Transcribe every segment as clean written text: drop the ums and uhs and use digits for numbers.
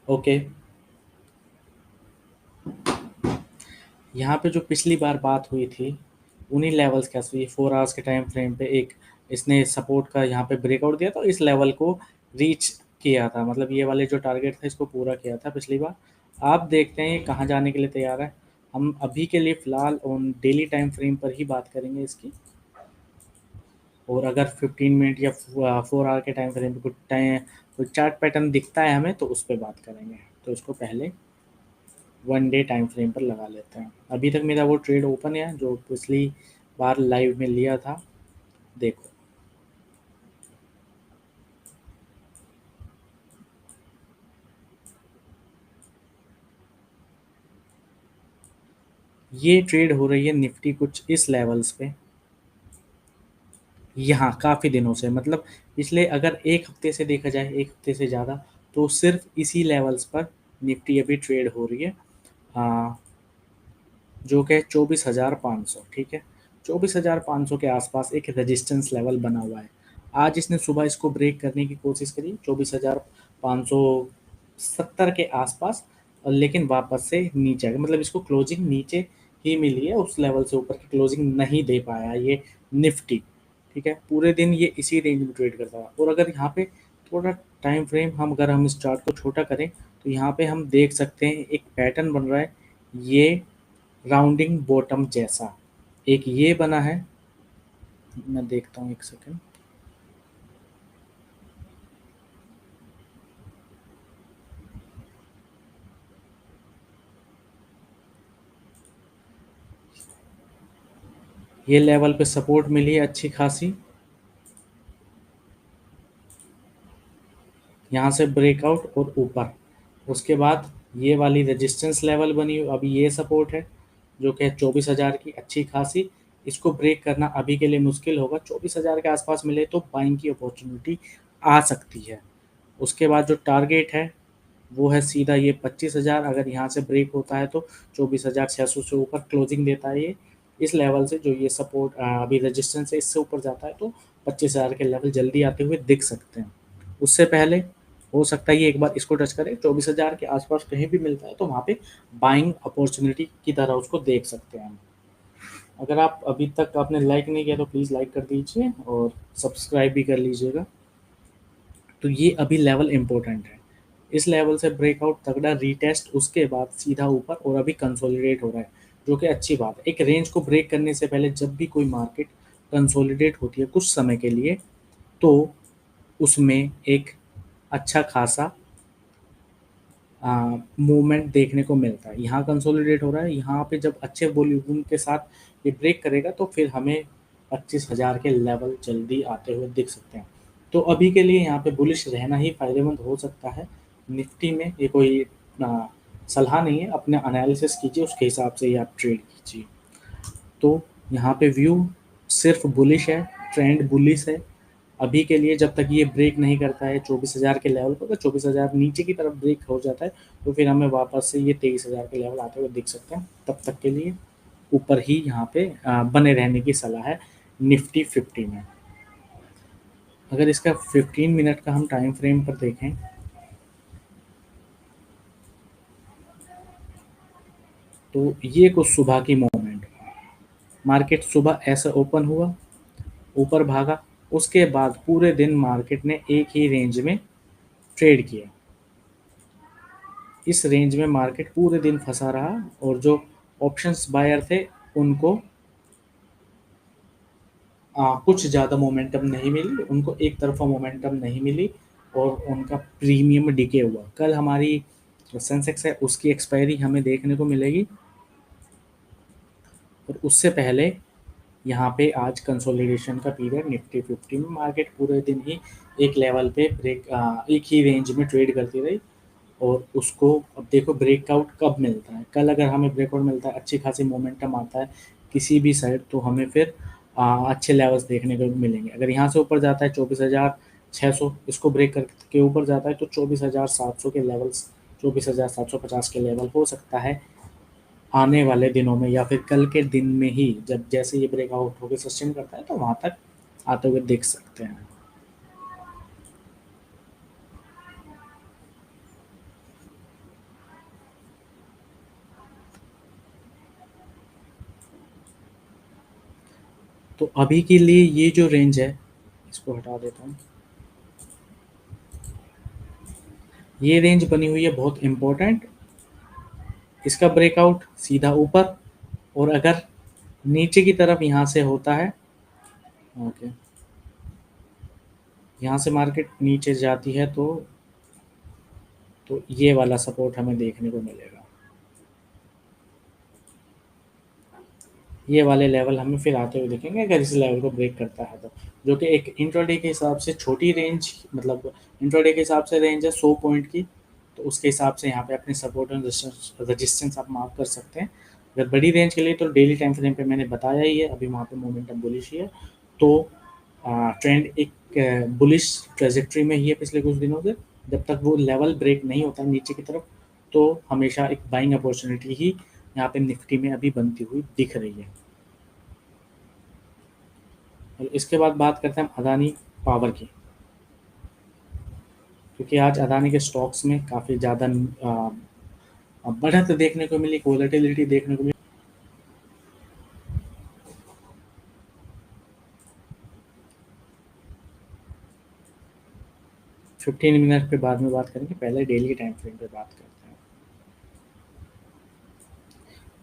Okay. यहाँ पे जो पिछली बार बात हुई थी, उन्हीं लेवल्स के हुई 4 आवर्स के टाइम फ्रेम पे एक इसने सपोर्ट का यहाँ पे ब्रेकआउट दिया था, इस लेवल को रीच किया था, मतलब ये वाले जो टारगेट था इसको पूरा किया था पिछली बार। आप देखते हैं ये कहाँ जाने के लिए तैयार है। हम अभी के लिए फ़िलहाल ऑन डेली टाइम फ्रेम पर ही बात करेंगे इसकी, और अगर 15 मिनट या 4 आवर के टाइम फ्रेम पे कुछ चार्ट पैटर्न दिखता है हमें तो उस पे बात करेंगे। तो इसको पहले 1 डे टाइम फ्रेम पर लगा लेते हैं। अभी तक मेरा वो ट्रेड ओपन है जो पिछली बार लाइव में लिया था, देखो। ये ट्रेड हो रही है निफ्टी कुछ इस लेवल्स पे, यहाँ काफ़ी दिनों से, मतलब पिछले अगर 1 हफ्ते से देखा जाए, 1 हफ्ते से ज़्यादा, तो सिर्फ इसी लेवल्स पर निफ्टी अभी ट्रेड हो रही है। हाँ, जो कि 24,500, ठीक है। 24,500 के आसपास एक रेजिस्टेंस लेवल बना हुआ है। आज इसने सुबह इसको ब्रेक करने की कोशिश करी 24,570 के आसपास, और लेकिन वापस से नीचे आ गया, मतलब इसको क्लोजिंग नीचे ही मिली है, उस लेवल से ऊपर की क्लोजिंग नहीं दे पाया ये निफ्टी, ठीक है। पूरे दिन ये इसी रेंज में ट्रेड करता है, और अगर यहाँ पे थोड़ा टाइम फ्रेम हम अगर हम इस चार्ट को छोटा करें तो यहाँ पे हम देख सकते हैं एक पैटर्न बन रहा है, ये राउंडिंग बॉटम जैसा एक ये बना है। मैं देखता हूँ एक सेकंड। ये लेवल पे सपोर्ट मिली है अच्छी खासी, यहाँ से ब्रेकआउट और ऊपर, उसके बाद ये वाली रेजिस्टेंस लेवल बनी, अभी ये सपोर्ट है जो कि 24,000 की अच्छी खासी। इसको ब्रेक करना अभी के लिए मुश्किल होगा, 24,000 के आसपास मिले तो बाइंग की अपॉर्चुनिटी आ सकती है। उसके बाद जो टारगेट है वो है सीधा ये 25,000, अगर यहाँ से ब्रेक होता है तो 24,600 से ऊपर क्लोजिंग देता है ये। इस लेवल से जो ये सपोर्ट अभी रेजिस्टेंस है इससे ऊपर जाता है तो 25,000 के लेवल जल्दी आते हुए दिख सकते हैं। उससे पहले हो सकता है ये एक बार इसको टच करे, 24,000 के आसपास कहीं भी मिलता है तो वहाँ पे बाइंग अपॉर्चुनिटी की तरह उसको देख सकते हैं हम। अगर आप अभी तक आपने लाइक नहीं किया तो प्लीज़ लाइक कर दीजिए और सब्सक्राइब भी कर लीजिएगा। तो ये अभी लेवल इम्पोर्टेंट है, इस लेवल से ब्रेकआउट तगड़ा रीटेस्ट, उसके बाद सीधा ऊपर, और अभी कंसोलिडेट हो रहा है जो कि अच्छी बात है। एक रेंज को ब्रेक करने से पहले जब भी कोई मार्केट कंसोलिडेट होती है कुछ समय के लिए, तो उसमें एक अच्छा खासा मूवमेंट देखने को मिलता है। यहाँ कंसोलिडेट हो रहा है, यहाँ पे जब अच्छे वॉल्यूम के साथ ये ब्रेक करेगा तो फिर हमें 25,000 के लेवल जल्दी आते हुए दिख सकते हैं। तो अभी के लिए यहाँ पे बुलिश रहना ही फायदेमंद हो सकता है निफ्टी में। ये कोई आ, सलाह नहीं है, अपने एनालिसिस कीजिए, उसके हिसाब से ही आप ट्रेड कीजिए। तो यहाँ पे व्यू सिर्फ बुलिश है, ट्रेंड बुलिश है अभी के लिए। जब तक ये ब्रेक नहीं करता है 24,000 के लेवल को, तो 24,000 नीचे की तरफ ब्रेक हो जाता है तो फिर हमें वापस से ये 23,000 के लेवल आते हुए दिख सकते हैं। तब तक के लिए ऊपर ही यहाँ पे बने रहने की सलाह है निफ्टी 50 में। अगर इसका 15 मिनट का हम टाइम फ्रेम पर देखें तो ये कुछ सुबह की मोमेंट, मार्केट सुबह ऐसा ओपन हुआ, ऊपर भागा, उसके बाद पूरे दिन मार्केट ने एक ही रेंज में ट्रेड किया। इस रेंज में मार्केट पूरे दिन फंसा रहा, और जो ऑप्शंस बायर थे उनको कुछ ज़्यादा मोमेंटम नहीं मिली, उनको एक तरफा मोमेंटम नहीं मिली, और उनका प्रीमियम डिके हुआ। कल हमारी जो सेंसेक्स है उसकी एक्सपायरी हमें देखने को मिलेगी, और उससे पहले यहाँ पे आज कंसोलिडेशन का पीरियड निफ्टी 50 में मार्केट पूरे दिन ही एक लेवल पे एक ही रेंज में ट्रेड करती रही, और उसको अब देखो ब्रेकआउट कब मिलता है। कल अगर हमें ब्रेकआउट मिलता है, अच्छी खासी मोमेंटम आता है किसी भी साइड, तो हमें फिर अच्छे लेवल्स देखने को मिलेंगे। अगर यहाँ से ऊपर जाता है 24,600, इसको ब्रेक करके ऊपर जाता है तो 24,700 के लेवल्स, 24,750 के लेवल हो सकता है आने वाले दिनों में, या फिर कल के दिन में ही, जब जैसे ये ब्रेकआउट होकर सस्टेन करता है तो वहाँ तक आते हुए देख सकते हैं। तो अभी के लिए ये जो रेंज है, इसको हटा देता हूँ, ये रेंज बनी हुई है बहुत इम्पोर्टेंट। इसका ब्रेकआउट सीधा ऊपर, और अगर नीचे की तरफ यहाँ से होता है, ओके, यहाँ से मार्केट नीचे जाती है तो ये वाला सपोर्ट हमें देखने को मिलेगा। ये वाले लेवल हमें फिर आते हुए दिखेंगे अगर इस लेवल को ब्रेक करता है तो, जो कि एक इंट्राडे के हिसाब से छोटी रेंज, मतलब इंट्राडे के हिसाब से रेंज है 100 पॉइंट की, तो उसके हिसाब से यहाँ पे अपने सपोर्ट एंड रजिस्टेंस आप मार्क कर सकते हैं। अगर बड़ी रेंज के लिए तो डेली टाइम फ्रेम पे मैंने बताया ही है, अभी वहाँ पे मोमेंटम बुलिश ही है, तो ट्रेंड एक बुलिश ट्रेजेक्ट्री में ही है पिछले कुछ दिनों से। जब तक वो लेवल ब्रेक नहीं होता नीचे की तरफ, तो हमेशा एक बाइंग अपॉर्चुनिटी ही यहाँ पे निफ्टी में अभी बनती हुई दिख रही है। और इसके बाद बात करते हैं हम अदानी पावर की, क्योंकि आज अदानी के स्टॉक्स में काफ़ी ज़्यादा बढ़त देखने को मिली, वोलेटिलिटी देखने को मिली। 15 मिनट पे बाद में बात करेंगे, पहले डेली के टाइम फ्रेम पे बात करते हैं।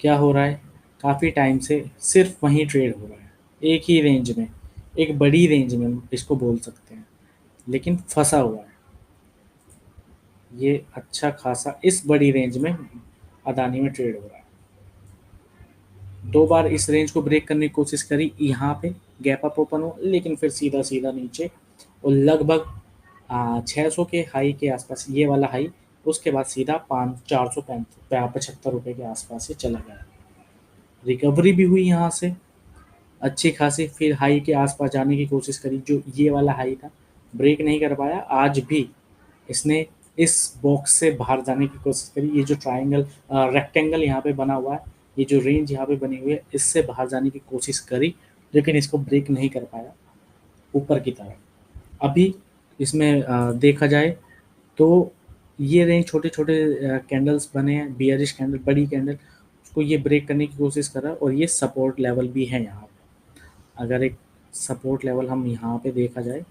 क्या हो रहा है, काफ़ी टाइम से सिर्फ वहीं ट्रेड हो रहा है, एक ही रेंज में, एक बड़ी रेंज में इसको बोल सकते हैं, लेकिन फंसा हुआ है। ये अच्छा खासा इस बड़ी रेंज में अदानी में ट्रेड हो रहा है। 2 बार इस रेंज को ब्रेक करने की कोशिश करी, यहाँ पे गैप अप ओपन हो, लेकिन फिर सीधा सीधा नीचे, और लगभग 600 के हाई के आसपास ये वाला हाई, उसके बाद सीधा 475 रुपये के आसपास ही चला गया। रिकवरी भी हुई यहाँ से अच्छी खासी, फिर हाई के आसपास जाने की कोशिश करी, जो ये वाला हाई था, ब्रेक नहीं कर पाया। आज भी इसने इस बॉक्स से बाहर जाने की कोशिश करी, ये जो ट्रायंगल रेक्टेंगल यहाँ पे बना हुआ है, ये जो रेंज यहाँ पे बनी हुई है, इससे बाहर जाने की कोशिश करी, लेकिन इसको ब्रेक नहीं कर पाया ऊपर की तरफ। अभी इसमें देखा जाए तो ये रेंज छोटे-छोटे कैंडल्स बने हैं, बियरिश कैंडल, बड़ी कैंडल, उसको ये ब्रेक करने की कोशिश कर रहा है, और ये सपोर्ट लेवल भी है यहाँ पे। अगर एक सपोर्ट लेवल हम यहाँ पे देखा जाए,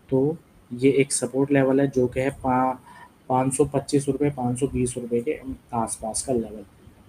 तो ये एक सपोर्ट लेवल है जो कि है 525 रुपये, 520 रुपये के आसपास का लेवल।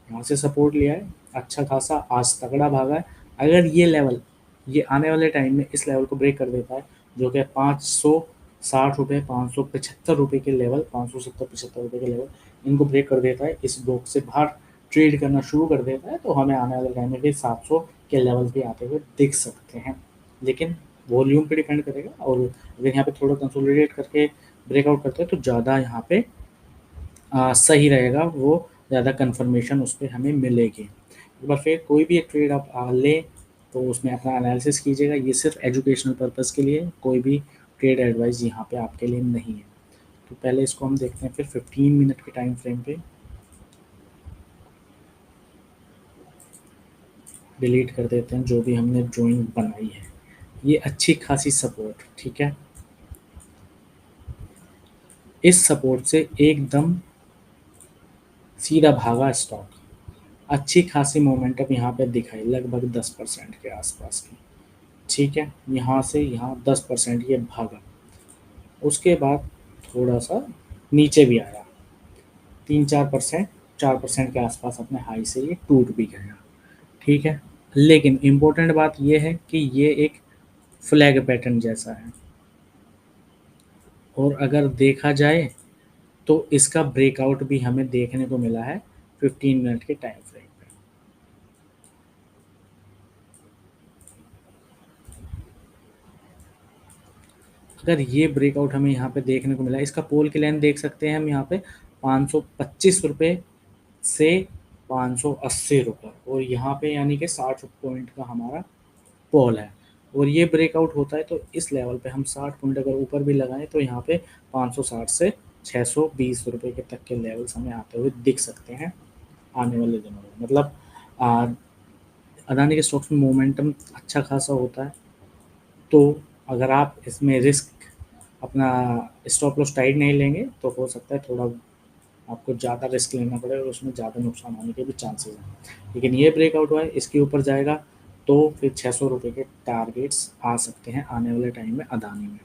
यहाँ से सपोर्ट लिया है, अच्छा खासा आज तगड़ा भागा है। अगर ये लेवल, ये आने वाले टाइम में इस लेवल को ब्रेक कर देता है, जो कि 560 रुपये, 575 रुपये के लेवल, 570-75 रुपये के लेवल, इनको ब्रेक कर देता है, इस बॉक्स से बाहर ट्रेड करना शुरू कर देता है, तो हमें आने वाले टाइम में भी 700 के लेवल भी आते हुए दिख सकते हैं। लेकिन वॉल्यूम पे डिपेंड करेगा, और अगर यहाँ पे थोड़ा कंसोलिडेट करके ब्रेकआउट करते हैं तो ज़्यादा यहाँ पे सही रहेगा, वो ज़्यादा कंफर्मेशन उस पर हमें मिलेगी। एक बार फिर कोई भी एक ट्रेड आप लें तो उसमें अपना एनालिसिस कीजिएगा, ये सिर्फ एजुकेशनल पर्पज़ के लिए, कोई भी ट्रेड एडवाइस यहाँ पे आपके लिए नहीं है। तो पहले इसको हम देखते हैं फिर 15 मिनट के टाइम फ्रेम पे। डिलीट कर देते हैं जो भी हमने ड्राइंग बनाई है, ये अच्छी खासी सपोर्ट, ठीक है। इस सपोर्ट से एकदम सीधा भागा स्टॉक, अच्छी खासी मोमेंटम यहाँ पे दिखाई, लगभग 10% के आसपास की, ठीक है। यहाँ से यहाँ 10% ये भागा, उसके बाद थोड़ा सा नीचे भी आया, 3-4%, 4% के आसपास अपने हाई से ये टूट भी गया, ठीक है। लेकिन इम्पोर्टेंट बात ये है कि ये एक फ्लैग पैटर्न जैसा है, और अगर देखा जाए तो इसका ब्रेकआउट भी हमें देखने को मिला है 15 मिनट के टाइम फ्रेम पे। अगर ये ब्रेकआउट हमें यहाँ पे देखने को मिला, इसका पोल की लेंथ देख सकते हैं हम यहाँ पे 525 रुपये से 580 रुपये, और यहाँ पे यानी कि 60 पॉइंट का हमारा पोल है, और ये ब्रेकआउट होता है तो इस लेवल पे हम 60 पॉइंट अगर ऊपर भी लगाएं तो यहाँ पे 560 से 620 रुपये के तक के लेवल्स हमें आते हुए दिख सकते हैं आने वाले दिनों में। मतलब आ, अदानी के स्टॉक्स में मोमेंटम अच्छा खासा होता है, तो अगर आप इसमें रिस्क अपना स्टॉप लॉस टाइट नहीं लेंगे तो हो सकता है थोड़ा आपको ज़्यादा रिस्क लेना पड़े और उसमें ज़्यादा नुकसान होने के भी चांसेस हैं। लेकिन ये ब्रेकआउट हुआ है, इसके ऊपर जाएगा तो फिर 600 रुपये के टारगेट्स आ सकते हैं आने वाले टाइम में अदानी में।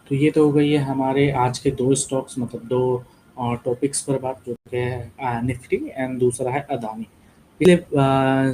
तो ये तो हो गई है हमारे आज के 2 स्टॉक्स, मतलब 2 टॉपिक्स पर बात, जो कि है निफ्टी एंड दूसरा है अदानी। इसलिए